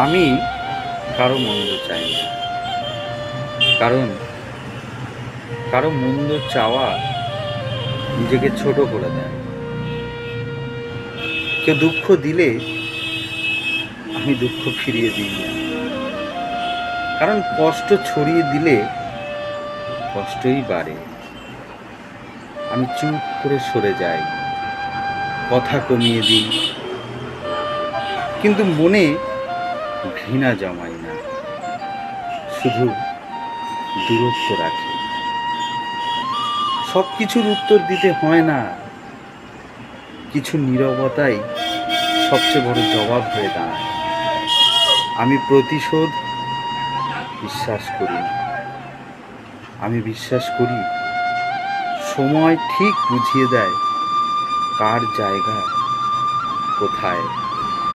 আমি কারো মন্দ চাই না, কারণ কারো মন্দ চাওয়া নিজেকে ছোট করে দেয়। কেউ দুঃখ দিলে আমি দুঃখ ফিরিয়ে দিই না, কারণ কষ্ট ছড়িয়ে দিলে কষ্টই বাড়ে। আমি চুপ করে সরে যাই, কথা কমিয়ে দিই, কিন্তু মনে ঘৃণা জমাই না, শুধু দূরত্ব রাখি। সব কিছুর উত্তর দিতে হয় না, কিছু নীরবতাই সবচেয়ে বড় জবাব হয়ে দাঁড়ায়। আমি প্রতিশোধ বিশ্বাস করি না, আমি বিশ্বাস করি সময় ঠিক বুঝিয়ে দেয় কার জায়গা কোথায়।